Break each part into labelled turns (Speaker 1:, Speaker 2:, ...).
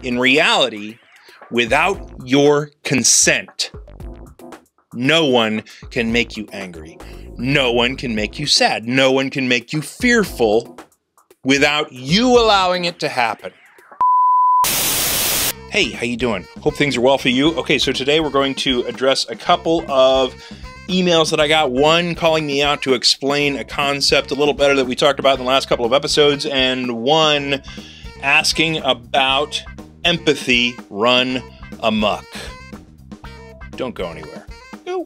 Speaker 1: In reality, without your consent, no one can make you angry. No one can make you sad. No one can make you fearful without you allowing it to happen. Hey, how you doing? Hope things are well for you. Okay, so today we're going to address a couple of emails that I got. One calling me out to explain a concept a little better that we talked about in the last couple of episodes, and one asking about Empathy Run Amok. Don't go anywhere. Go.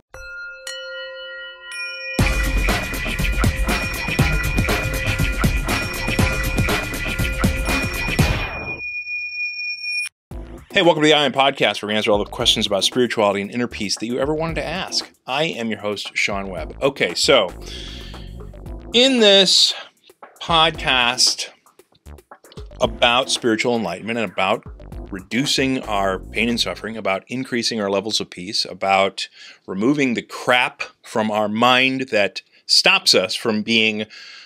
Speaker 1: Hey, welcome to the I Am Podcast, where we answer all the questions about spirituality and inner peace that you ever wanted to ask. I am your host, Sean Webb. Okay, so in this podcast about spiritual enlightenment and about reducing our pain and suffering, about increasing our levels of peace, about removing the crap from our mind that stops us from being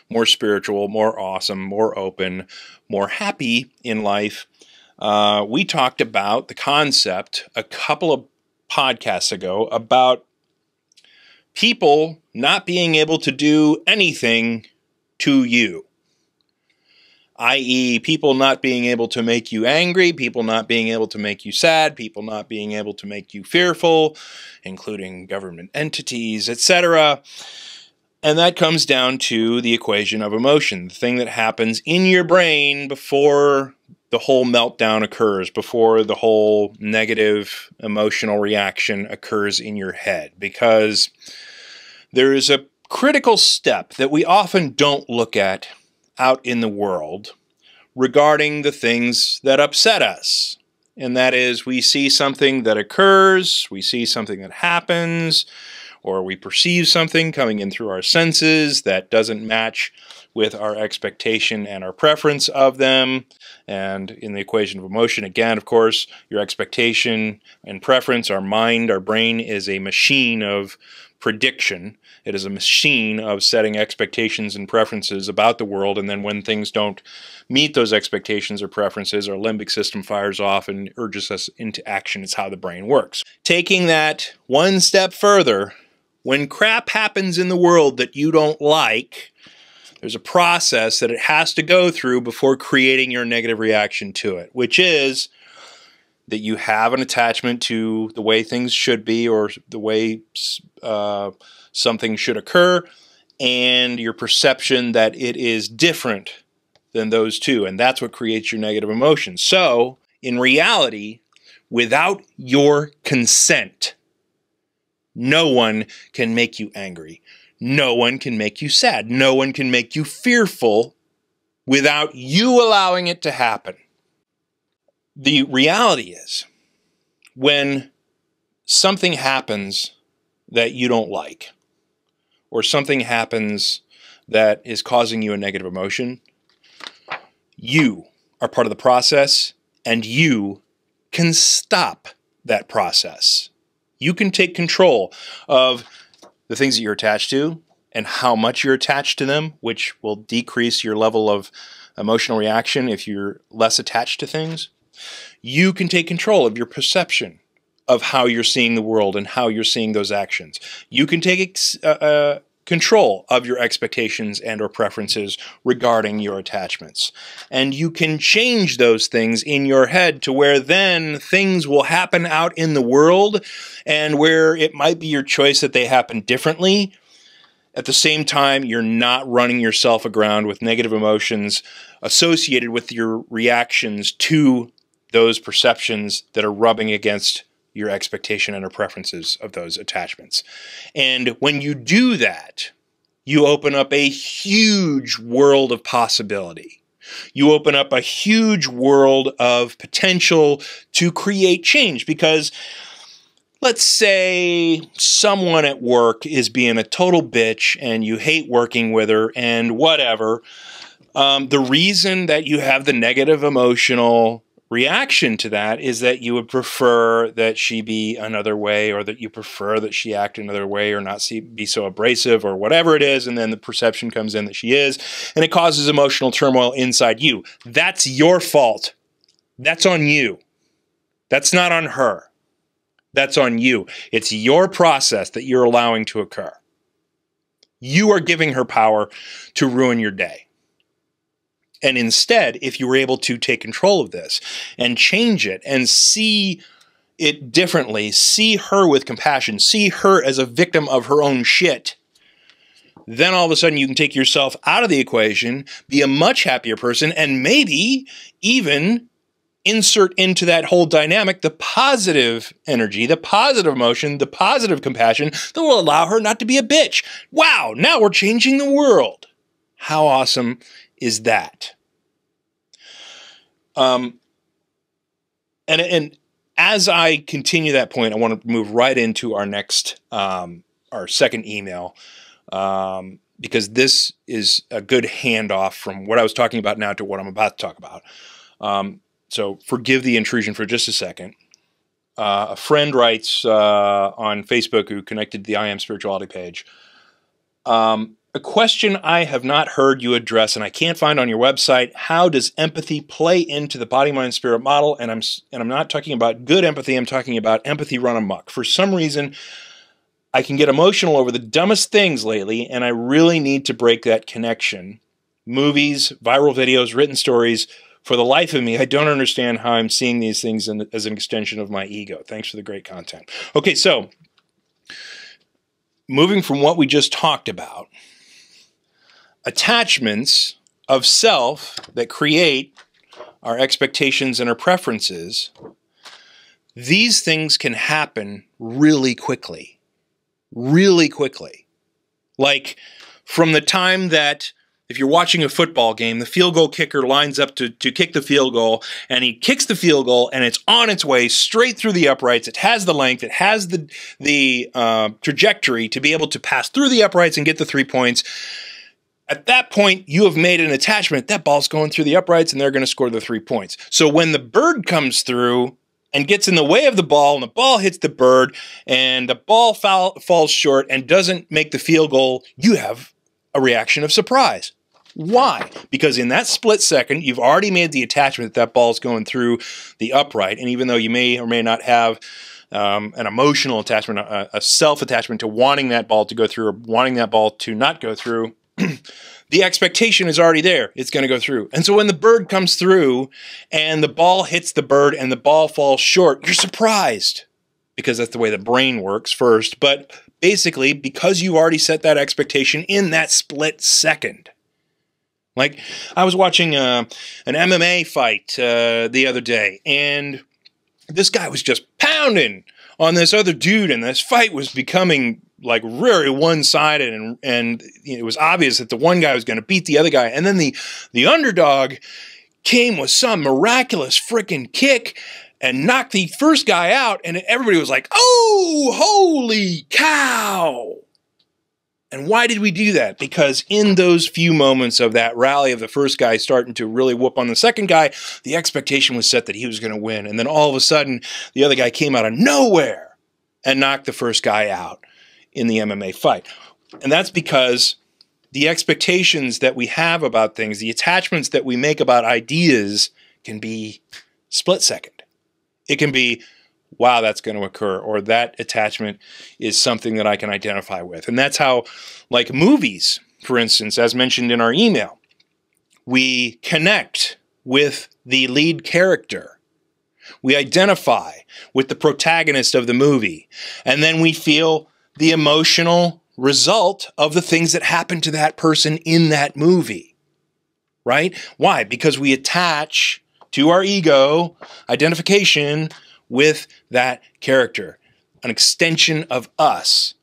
Speaker 1: more spiritual, more awesome, more open, more happy in life, we talked about the concept a couple of podcasts ago about people not being able to do anything to you, i.e. people not being able to make you angry, people not being able to make you sad, people not being able to make you fearful, including government entities, etc. And that comes down to the equation of emotion, the thing that happens in your brain before the whole meltdown occurs, before the whole negative emotional reaction occurs in your head. Because there is a critical step that we often don't look at out in the world regarding the things that upset us. And that is, we see something that occurs, we see something that happens, or we perceive something coming in through our senses that doesn't match with our expectation and our preference of them. And in the equation of emotion, again, of course, your expectation and preference, our mind, our brain is a machine of prediction. It is a machine of setting expectations and preferences about the world, and then when things don't meet those expectations or preferences, our limbic system fires off and urges us into action. It's how the brain works. Taking that one step further, when crap happens in the world that you don't like, there's a process that it has to go through before creating your negative reaction to it, which is that you have an attachment to the way things should be or the way something should occur, and your perception that it is different than those two, and that's what creates your negative emotions. So, in reality, without your consent, no one can make you angry. No one can make you sad. No one can make you fearful without you allowing it to happen. The reality is, when something happens that you don't like, or something happens that is causing you a negative emotion, you are part of the process, and you can stop that process. You can take control of the things that you're attached to and how much you're attached to them, which will decrease your level of emotional reaction if you're less attached to things. You can take control of your perception of how you're seeing the world and how you're seeing those actions. You can take control of your expectations and or preferences regarding your attachments. And you can change those things in your head to where then things will happen out in the world, and where it might be your choice that they happen differently. At the same time, you're not running yourself aground with negative emotions associated with your reactions to those perceptions that are rubbing against your expectation and or preferences of those attachments. And when you do that, you open up a huge world of possibility. You open up a huge world of potential to create change, because let's say someone at work is being a total bitch and you hate working with her and whatever. The reason that you have the negative emotional reaction to that is that you would prefer that she be another way, or that you prefer that she act another way, or not be so abrasive, or whatever it is, and then the perception comes in that she is, and it causes emotional turmoil inside you. That's your fault. That's on you. That's not on her. That's on you. It's your process that you're allowing to occur. You are giving her power to ruin your day. And instead, if you were able to take control of this and change it and see it differently, see her with compassion, see her as a victim of her own shit, then all of a sudden you can take yourself out of the equation, be a much happier person, and maybe even insert into that whole dynamic the positive energy, the positive emotion, the positive compassion that will allow her not to be a bitch. Wow, now we're changing the world. How awesome is that? And as I continue that point, I want to move right into our next, our second email, because this is a good handoff from what I was talking about now to what I'm about to talk about. So forgive the intrusion for just a second. A friend writes on Facebook who connected to the I Am Spirituality page. A question I have not heard you address and I can't find on your website. How does empathy play into the body, mind, spirit model? And I'm not talking about good empathy. I'm talking about empathy run amok. For some reason, I can get emotional over the dumbest things lately, and I really need to break that connection. Movies, viral videos, written stories. For the life of me, I don't understand how I'm seeing these things as an extension of my ego. Thanks for the great content. Okay, so moving from what we just talked about, attachments of self that create our expectations and our preferences, these things can happen really quickly. Really quickly. Like from the time that if you're watching a football game, the field goal kicker lines up to kick the field goal, and he kicks the field goal, and it's on its way straight through the uprights. It has the length. It has the trajectory to be able to pass through the uprights and get the 3 points. At that point, you have made an attachment. That ball's going through the uprights, and they're going to score the 3 points. So when the bird comes through and gets in the way of the ball, and the ball hits the bird, and the ball falls short and doesn't make the field goal, you have a reaction of surprise. Why? Because in that split second, you've already made the attachment that ball's going through the upright, and even though you may or may not have an emotional attachment, a self-attachment to wanting that ball to go through or wanting that ball to not go through, the expectation is already there. It's going to go through. And so when the bird comes through and the ball hits the bird and the ball falls short, you're surprised because that's the way the brain works first. But basically, because you already set that expectation in that split second. Like, I was watching an MMA fight the other day, and this guy was just pounding on this other dude, and this fight was becoming like very one-sided, and it was obvious that the one guy was going to beat the other guy, and then the underdog came with some miraculous freaking kick and knocked the first guy out, and everybody was like, oh, holy cow! And why did we do that? Because in those few moments of that rally of the first guy starting to really whoop on the second guy, the expectation was set that he was going to win, and then all of a sudden, the other guy came out of nowhere and knocked the first guy out in the MMA fight. And that's because the expectations that we have about things, the attachments that we make about ideas can be split second. It can be, wow, that's going to occur, or that attachment is something that I can identify with. And that's how, like movies, for instance, as mentioned in our email, we connect with the lead character. We identify with the protagonist of the movie, and then we feel the emotional result of the things that happen to that person in that movie, right? Why? Because we attach to our ego identification with that character. An extension of us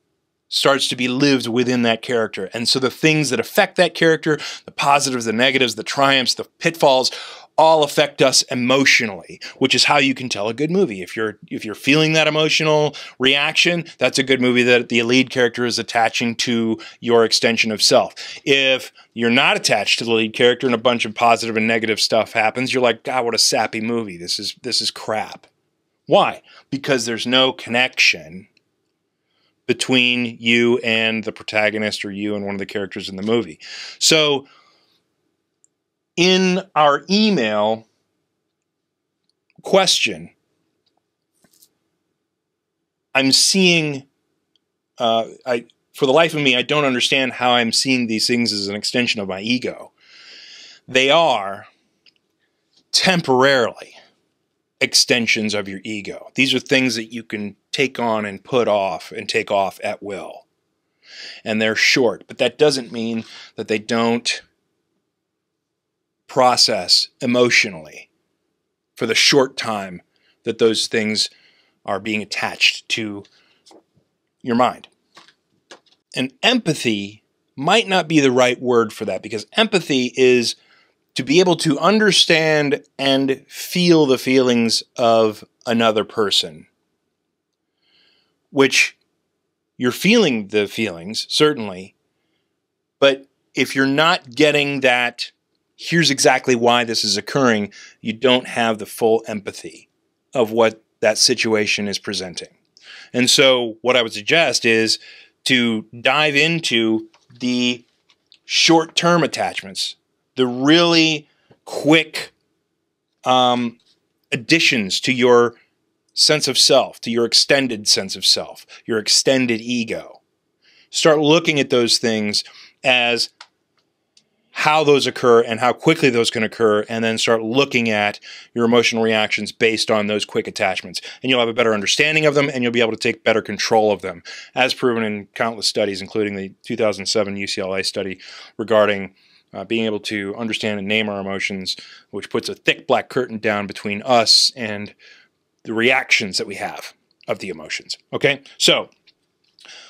Speaker 1: starts to be lived within that character. And so the things that affect that character, the positives, the negatives, the triumphs, the pitfalls, all affect us emotionally, which is how you can tell a good movie. If you're feeling that emotional reaction, that's a good movie that the lead character is attaching to your extension of self. If you're not attached to the lead character and a bunch of positive and negative stuff happens, you're like, God, what a sappy movie. This is crap. Why? Because there's no connection between you and the protagonist or you and one of the characters in the movie. So in our email, question, I'm seeing, for the life of me, I don't understand how I'm seeing these things as an extension of my ego. They are temporarily extensions of your ego. These are things that you can take on and put off and take off at will. And they're short, but that doesn't mean that they don't process emotionally for the short time that those things are being attached to your mind. And empathy might not be the right word for that, because empathy is to be able to understand and feel the feelings of another person, which you're feeling the feelings, certainly, but if you're not getting that, here's exactly why this is occurring, you don't have the full empathy of what that situation is presenting. And so what I would suggest is to dive into the short-term attachments, the really quick additions to your sense of self, to your extended sense of self, your extended ego. Start looking at those things as how those occur and how quickly those can occur, and then start looking at your emotional reactions based on those quick attachments. And you'll have a better understanding of them, and you'll be able to take better control of them, as proven in countless studies, including the 2007 UCLA study regarding being able to understand and name our emotions, which puts a thick black curtain down between us and the reactions that we have of the emotions. Okay, so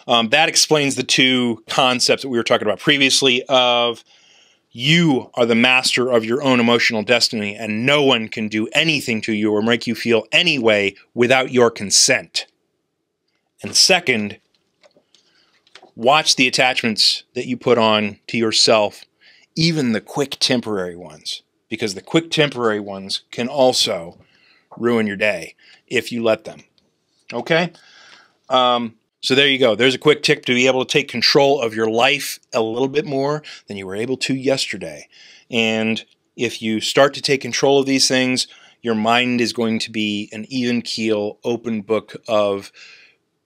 Speaker 1: that explains the two concepts that we were talking about previously of you are the master of your own emotional destiny, and no one can do anything to you or make you feel any way without your consent. And second, watch the attachments that you put on to yourself, even the quick temporary ones, because the quick temporary ones can also ruin your day if you let them. Okay? So there you go. There's a quick tip to be able to take control of your life a little bit more than you were able to yesterday. And if you start to take control of these things, your mind is going to be an even keel, open book of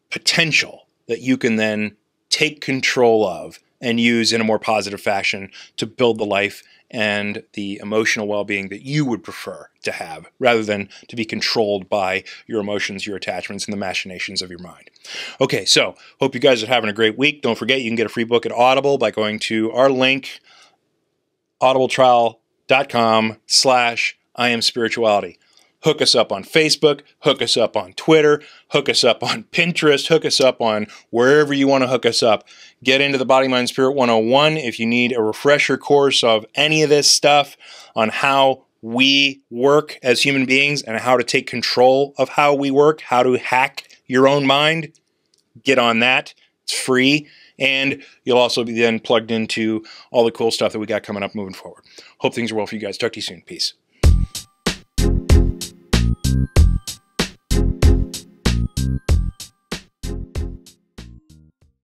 Speaker 1: potential that you can then take control of and use in a more positive fashion to build the life and the emotional well-being that you would prefer to have, rather than to be controlled by your emotions, your attachments, and the machinations of your mind. Okay, so hope you guys are having a great week. Don't forget, you can get a free book at Audible by going to our link, audibletrial.com/IamSpirituality. Hook us up on Facebook, hook us up on Twitter, hook us up on Pinterest, hook us up on wherever you want to hook us up. Get into the Body, Mind, Spirit 101 if you need a refresher course of any of this stuff on how we work as human beings and how to take control of how we work, how to hack your own mind. Get on that. It's free. And you'll also be then plugged into all the cool stuff that we got coming up moving forward. Hope things are well for you guys. Talk to you soon. Peace.